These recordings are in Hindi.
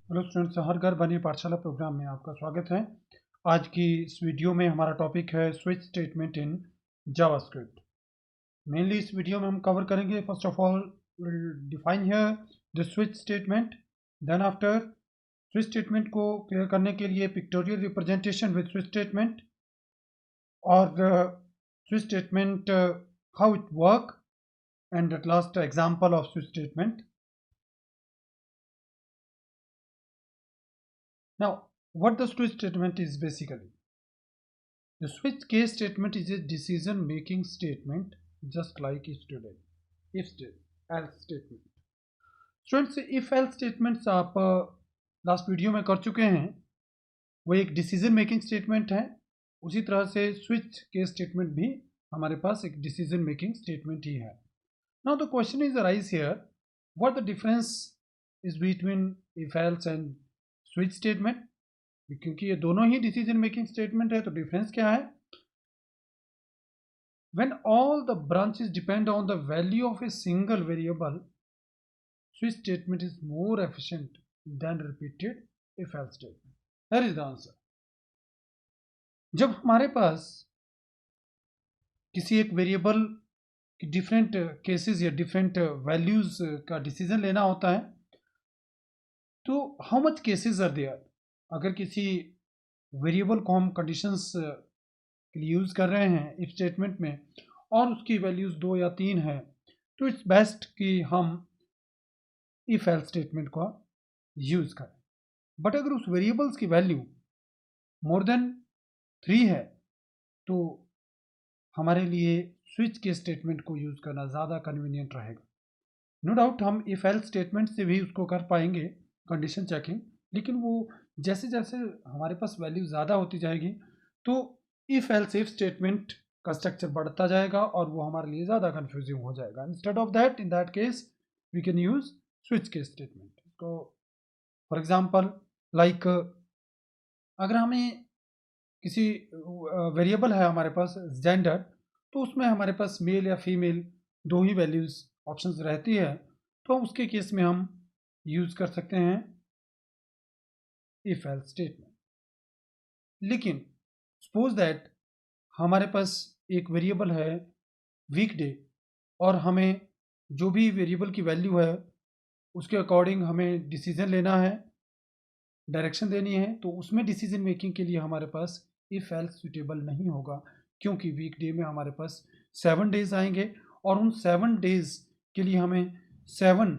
हेलो स्टूडेंट्स, हर घर बनी पाठशाला प्रोग्राम में आपका स्वागत है। आज की इस वीडियो में हमारा टॉपिक है switch statement in JavaScript. Mainly इस वीडियो में हम कवर करेंगे, first of all will define here the switch statement. Then after switch statement को क्लियर करने के लिए pictorial representation with switch statement और switch statement how it work and at last example of switch statement. Now, what the switch statement is basically? The switch case statement is a decision making statement just like if statement, else statement. Students, if else statements आप लास्ट वीडियो में कर चुके हैं, वो एक डिसीजन मेकिंग स्टेटमेंट है। उसी तरह से स्विच केस स्टेटमेंट भी हमारे पास एक डिसीजन मेकिंग स्टेटमेंट ही है। Now the question is arise here, what the difference is between if else and switch statement. क्योंकि ये दोनों ही डिसीजन मेकिंग स्टेटमेंट है, तो डिफरेंस क्या है? When all the branches depend on the value of a single variable, switch statement is more efficient than repeated if else statement. Here is the answer. जब हमारे पास किसी एक वेरिएबल की डिफरेंट केसेस या डिफरेंट वैल्यूज का डिसीजन लेना होता है, तो how much cases are there. अगर किसी वेरिएबल को हम कंडीशंस के लिए यूज कर रहे हैं इफ स्टेटमेंट में और उसकी वैल्यूज 2 या 3 है, तो इट्स बेस्ट कि हम इफ एल्स स्टेटमेंट का यूज करें। बट अगर उस वेरिएबल्स की वैल्यू मोर देन 3 है, तो हमारे लिए स्विच के स्टेटमेंट को यूज करना ज़्यादा कन्वीनियंट रहेगा। नो डाउट हम इफ एल्स स्टेटमेंट से भी उसको कर पाएंगे कंडीशन चेकिंग, लेकिन वो जैसे जैसे हमारे पास वैल्यू ज़्यादा होती जाएगी, तो इफ एल्स इफ स्टेटमेंट का स्ट्रक्चर बढ़ता जाएगा और वो हमारे लिए ज़्यादा कंफ्यूजिंग हो जाएगा। Instead of that, in that case we can use switch case statement. तो फॉर एग्जांपल लाइक अगर हमें किसी वेरिएबल है हमारे पास जेंडर, तो उसमें हमारे पास मेल या फीमेल दो ही वैल्यूज ऑप्शंस रहती है, तो उसके केस में हम यूज कर सकते हैं इफ एल्स स्टेटमेंट। लेकिन सपोज दैट हमारे पास एक वेरिएबल है वीकडे और हमें जो भी वेरिएबल की वैल्यू है उसके अकॉर्डिंग हमें डिसीजन लेना है, डायरेक्शन देनी है, तो उसमें डिसीजन मेकिंग के लिए हमारे पास इफ एल्स सुटेबल नहीं होगा, क्योंकि वीकडे में हमारे पास 7 डेज आएंगे और उन 7 डेज के लिए हमें 7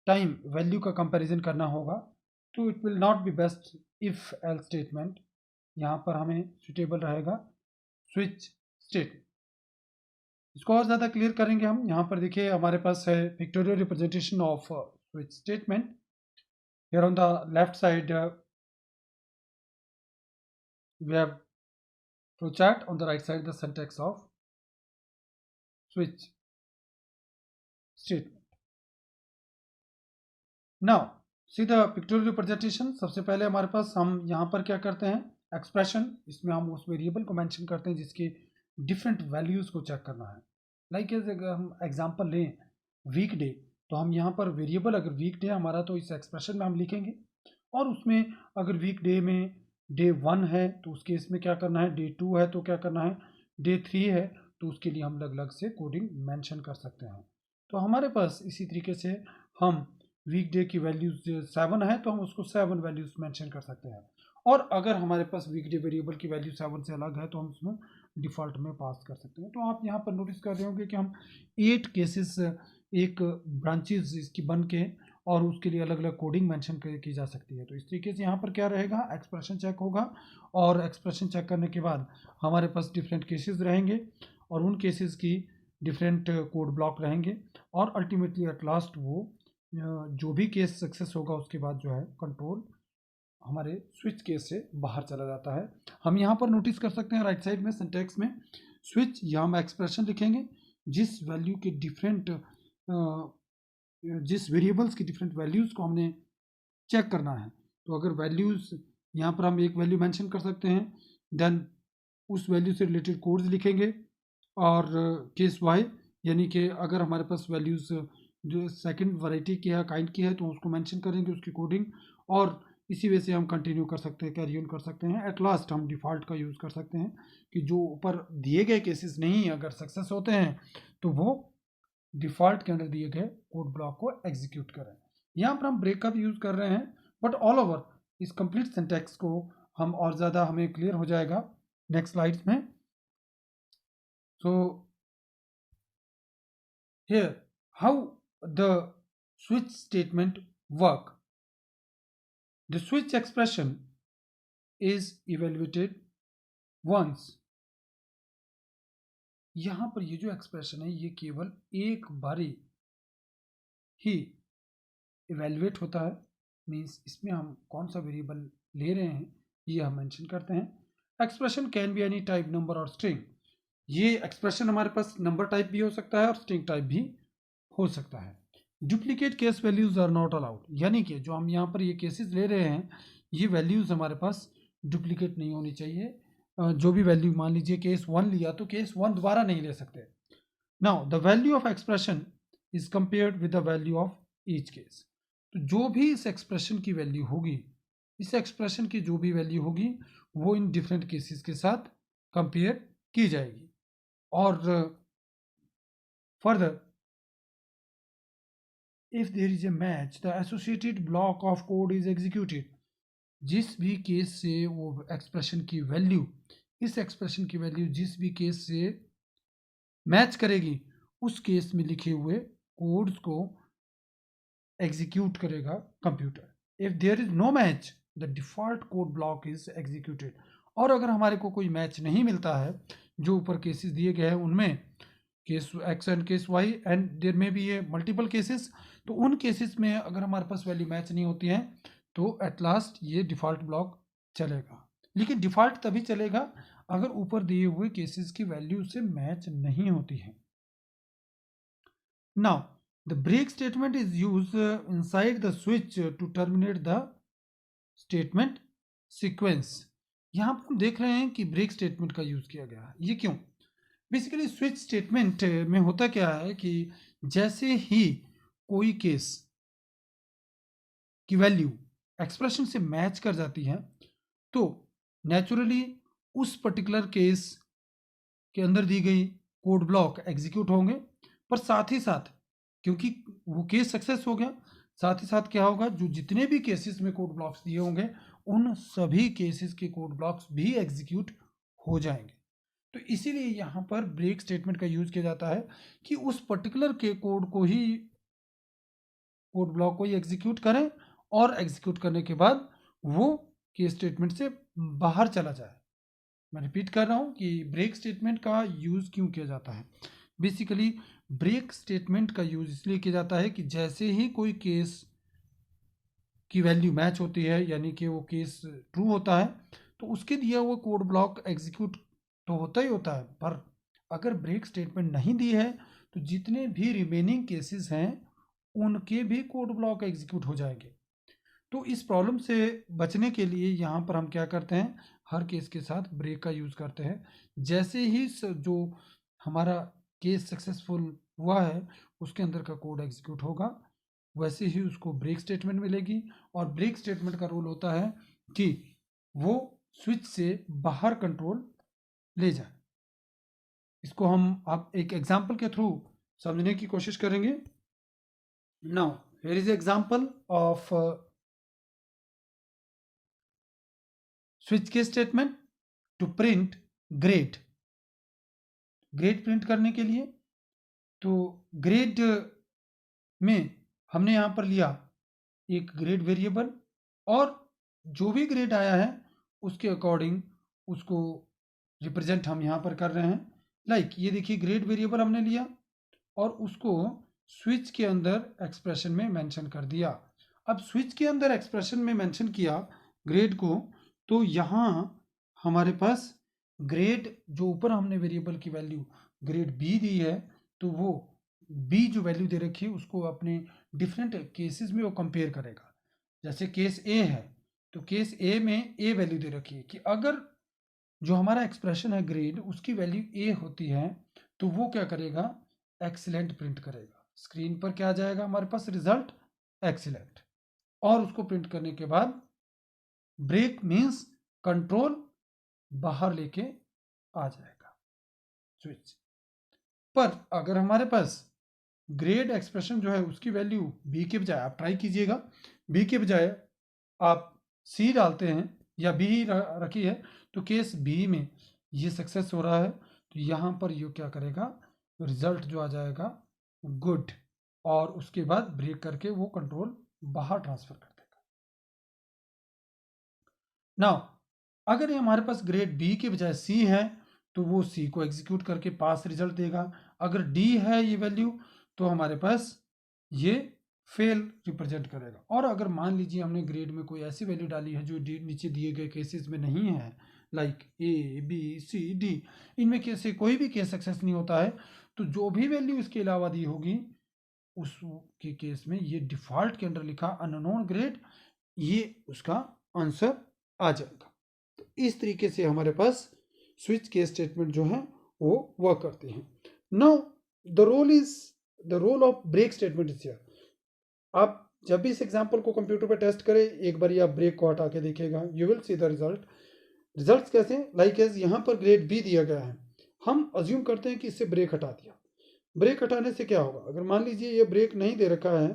टाइम वैल्यू का कंपैरिजन करना होगा। तो it will not be best if else statement, यहाँ पर हमें सुटेबल रहेगा स्विच स्टेटमेंट। इसको और ज़्यादा क्लियर करेंगे हम। यहाँ पर देखिए हमारे पास है pictorial representation of switch statement. Here on the left side we have flowchart, on the right side the syntax of switch statement. Now see the pictorial representation. सबसे पहले हमारे पास हम यहाँ पर क्या करते हैं, एक्सप्रेशन, इसमें हम उस वेरिएबल को मेंशन करते हैं जिसकी डिफरेंट वैल्यूज को चेक करना है। लाइक अगर हम एग्जांपल लें वीकडे, तो हम यहाँ पर वेरिएबल अगर वीकडे हमारा, तो इस एक्सप्रेशन में हम लिखेंगे, और उसमें अगर वीकडे में डे 1 है तो उस केस में क्या करना है, डे 2 है तो क्या करना है, डे 3 है तो उसके लिए हम अलग अलग से कोडिंग मेंशन कर सकते हैं। तो हमारे पास इसी तरीके से हम वीकडे की वैल्यूज 7 है तो हम उसको 7 वैल्यूज मेंशन कर सकते हैं, और अगर हमारे पास वीकडे वेरिएबल की वैल्यू 7 से अलग है तो हम उसमें डिफ़ॉल्ट में पास कर सकते हैं। तो आप यहाँ पर नोटिस कर रहे होंगे कि हम 8 केसेस एक ब्रांचेज इसकी बन के और उसके लिए अलग अलग कोडिंग मेंशन की जा सकती है। तो इस तरीके से यहाँ पर क्या रहेगा, एक्सप्रेशन चेक होगा, और एक्सप्रेशन चेक करने के बाद हमारे पास डिफरेंट केसेस रहेंगे और उन केसेस की डिफरेंट कोड ब्लॉक रहेंगे, और अल्टीमेटली एट लास्ट वो जो भी केस सक्सेस होगा उसके बाद जो है कंट्रोल हमारे स्विच केस से बाहर चला जाता है। हम यहाँ पर नोटिस कर सकते हैं राइट साइड में सिंटैक्स में स्विच, यहाँ हम एक्सप्रेशन लिखेंगे जिस वैल्यू के डिफरेंट जिस वेरिएबल्स की डिफरेंट वैल्यूज़ को हमने चेक करना है। तो अगर वैल्यूज़ यहाँ पर हम एक वैल्यू मेंशन कर सकते हैं, देन उस वैल्यू से रिलेटेड कोड्स लिखेंगे, और केस वाई यानी कि अगर हमारे पास वैल्यूज़ जो सेकंड वैरायटी की है, काइंड की है, तो उसको मेंशन करेंगे, उसकी कोडिंग, और इसी वजह से हम कंटिन्यू कर सकते हैं, कैरी ऑन कर सकते हैं। एट लास्ट हम डिफ़ॉल्ट का यूज़ कर सकते हैं कि जो ऊपर दिए गए केसेस नहीं अगर सक्सेस होते हैं तो वो डिफ़ॉल्ट के अंदर दिए गए कोड ब्लॉक को एग्जीक्यूट करें। यहाँ पर हम ब्रेक का भी यूज़ कर रहे हैं, बट ऑल ओवर इस कंप्लीट सिंटैक्स को हम और ज़्यादा हमें क्लियर हो जाएगा नेक्स्ट स्लाइड्स में। सो here how the switch statement work. The switch expression is evaluated once. यहां पर ये जो एक्सप्रेशन है ये केवल एक बारी ही इवेल्युएट होता है, मीन्स इसमें हम कौन सा वेरिएबल ले रहे हैं ये हम मेंशन करते हैं। Expression can be any type, number और स्ट्रिंग। ये एक्सप्रेशन हमारे पास नंबर टाइप भी हो सकता है और स्ट्रिंग टाइप भी हो सकता है। Duplicate case values are not allowed, यानी कि जो हम यहाँ पर ये केसेस ले रहे हैं ये वैल्यूज हमारे पास डुप्लीकेट नहीं होनी चाहिए। जो भी वैल्यू, मान लीजिए केस 1 लिया तो केस 1 दोबारा नहीं ले सकते। Now the value of expression is compared with the value of each case. तो जो भी इस एक्सप्रेशन की वैल्यू होगी, इस एक्सप्रेशन की जो भी वैल्यू होगी वो इन डिफरेंट केसेस के साथ कंपेयर की जाएगी। और further if there is a match the associated block of code is executed। जिस भी केस से वो एक्सप्रेशन की वैल्यू, इस एक्सप्रेशन की वैल्यू जिस भी केस से मैच करेगी उस केस में लिखे हुए कोड्स को एग्जीक्यूट करेगा computer. If there is no match the default code block is executed. और अगर हमारे को कोई मैच नहीं मिलता है जो ऊपर केसेस दिए गए हैं उनमें, case x and case y and there में भी ये मल्टीपल केसेस, तो उन केसेस में अगर हमारे पास वैल्यू मैच नहीं होती है तो एट लास्ट ये डिफ़ॉल्ट ब्लॉक चलेगा। लेकिन डिफ़ॉल्ट तभी चलेगा अगर ऊपर दिए हुए केसेस की वैल्यू से मैच नहीं होती है। Now the break statement is use inside the switch to terminate the statement sequence. यहाँ पर हम देख रहे हैं कि ब्रेक स्टेटमेंट का यूज किया गया है, ये क्यों? बेसिकली स्विच स्टेटमेंट में होता क्या है कि जैसे ही कोई केस की वैल्यू एक्सप्रेशन से मैच कर जाती है तो नेचुरली उस पर्टिकुलर केस के अंदर दी गई कोड ब्लॉक एग्जीक्यूट होंगे। पर साथ ही साथ क्योंकि वो केस सक्सेस हो गया, साथ ही साथ क्या होगा, जो जितने भी केसेस में कोड ब्लॉक्स दिए होंगे उन सभी केसेस के कोड ब्लॉक्स भी एग्जीक्यूट हो जाएंगे। तो इसीलिए यहाँ पर ब्रेक स्टेटमेंट का यूज किया जाता है कि उस पर्टिकुलर के कोड को ही, कोड ब्लॉक को ही एग्जीक्यूट करें और एग्जीक्यूट करने के बाद वो केस स्टेटमेंट से बाहर चला जाए। मैं रिपीट कर रहा हूँ कि ब्रेक स्टेटमेंट का यूज क्यों किया जाता है। बेसिकली ब्रेक स्टेटमेंट का यूज इसलिए किया जाता है कि जैसे ही कोई केस की वैल्यू मैच होती है, यानी कि वो केस ट्रू होता है, तो उसके दिया हुआ कोड ब्लॉक एग्जीक्यूट तो होता ही होता है, पर अगर ब्रेक स्टेटमेंट नहीं दी है तो जितने भी रिमेनिंग केसेस हैं उनके भी कोड ब्लॉक एग्जीक्यूट हो जाएंगे। तो इस प्रॉब्लम से बचने के लिए यहाँ पर हम क्या करते हैं, हर केस के साथ ब्रेक का यूज़ करते हैं। जैसे ही जो हमारा केस सक्सेसफुल हुआ है उसके अंदर का कोड एग्जीक्यूट होगा, वैसे ही उसको ब्रेक स्टेटमेंट मिलेगी। और ब्रेक स्टेटमेंट का रोल होता है कि वो स्विच से बाहर कंट्रोल ले जाए। इसको हम आप एक एग्जांपल के थ्रू समझने की कोशिश करेंगे। Now here is example of switch case statement to print grade. Grade print करने के लिए तो ग्रेड में हमने यहाँ पर लिया एक ग्रेड वेरिएबल और जो भी ग्रेड आया है उसके अकॉर्डिंग उसको रिप्रेजेंट हम यहाँ पर कर रहे हैं। लाइक ये देखिए ग्रेड वेरिएबल हमने लिया और उसको स्विच के अंदर एक्सप्रेशन में मेंशन कर दिया। अब स्विच के अंदर एक्सप्रेशन में मेंशन किया ग्रेड को, तो यहाँ हमारे पास ग्रेड जो ऊपर हमने वेरिएबल की वैल्यू ग्रेड बी दी है, तो वो बी जो वैल्यू दे रखी है उसको अपने डिफरेंट केसेस में वो कंपेयर करेगा। जैसे केस ए है तो केस ए में ए वैल्यू दे रखी है कि अगर जो हमारा एक्सप्रेशन है ग्रेड उसकी वैल्यू ए होती है तो वो क्या करेगा, एक्सीलेंट प्रिंट करेगा। स्क्रीन पर क्या आ जाएगा हमारे पास, रिजल्ट एक्सीलेंट। और उसको प्रिंट करने के बाद ब्रेक मीन्स कंट्रोल बाहर लेके आ जाएगा स्विच। पर अगर हमारे पास ग्रेड एक्सप्रेशन जो है उसकी वैल्यू बी के बजाय, आप ट्राई कीजिएगा, बी के बजाय आप सी डालते हैं या बी ही रखी है, तो केस बी में ये सक्सेस हो रहा है, तो यहाँ पर ये क्या करेगा, रिजल्ट जो आ जाएगा गुड, और उसके बाद ब्रेक करके वो कंट्रोल बाहर ट्रांसफर कर देगा। नाउ अगर ये हमारे पास ग्रेड बी के बजाय सी है तो वो सी को एग्जीक्यूट करके पास रिजल्ट देगा। अगर डी है ये वैल्यू तो हमारे पास ये फेल रिप्रेजेंट करेगा। और अगर मान लीजिए हमने ग्रेड में कोई ऐसी वैल्यू डाली है जो नीचे दिए गए केसेस में नहीं है, like A B C D, इनमें केस से कोई भी केस सक्सेस नहीं होता है, तो जो भी वैल्यू इसके अलावा दी होगी उसके केस में ये डिफॉल्ट के अंदर लिखा अननोन ग्रेड, ये उसका आंसर आ जाएगा। तो इस तरीके से हमारे पास स्विच केस स्टेटमेंट जो है वो वर्क करते हैं। Now the role of break statement is here. आप जब भी इस एग्जांपल को कंप्यूटर पर टेस्ट करें, एक बार आप ब्रेक को हटा के देखिएगा, you will see the results कैसे, लाइक एज यहाँ पर ग्रेड बी दिया गया है, हम अज्यूम करते हैं कि इससे ब्रेक हटा दिया। ब्रेक हटाने से क्या होगा, अगर मान लीजिए ये ब्रेक नहीं दे रखा है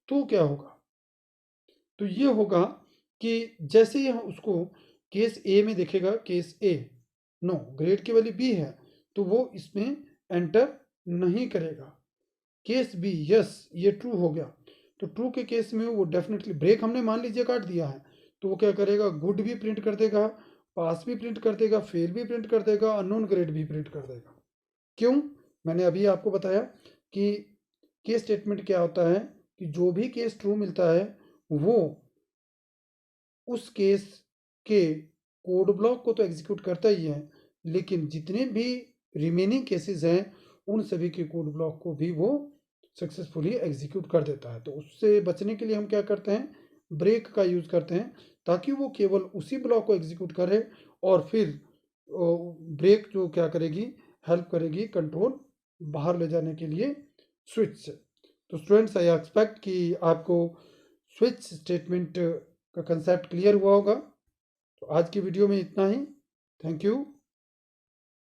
तो क्या होगा, तो ये होगा कि जैसे ही उसको केस ए में देखेगा, केस ए नो ग्रेड की वैल्यू बी है तो वो इसमें एंटर नहीं करेगा। केस बी यस ये ट्रू हो गया, तो ट्रू के केस में वो डेफिनेटली, ब्रेक हमने मान लीजिए काट दिया है तो वो क्या करेगा, गुड भी प्रिंट कर देगा, पास भी प्रिंट कर देगा, फेल भी प्रिंट कर देगा, अननोन ग्रेड भी प्रिंट कर देगा। क्यों, मैंने अभी आपको बताया कि केस स्टेटमेंट क्या होता है कि जो भी केस ट्रू मिलता है वो उस केस के कोड ब्लॉक को तो एग्जीक्यूट करता ही है, लेकिन जितने भी रिमेनिंग केसेस हैं उन सभी के कोड ब्लॉक को भी वो सक्सेसफुली एग्जीक्यूट कर देता है। तो उससे बचने के लिए हम क्या करते हैं, ब्रेक का यूज़ करते हैं, ताकि वो केवल उसी ब्लॉक को एग्जीक्यूट करे और फिर ब्रेक जो क्या करेगी, हेल्प करेगी कंट्रोल बाहर ले जाने के लिए स्विच से। तो स्टूडेंट्स आई एक्सपेक्ट कि आपको स्विच स्टेटमेंट का कंसेप्ट क्लियर हुआ होगा। तो आज की वीडियो में इतना ही। Thank you.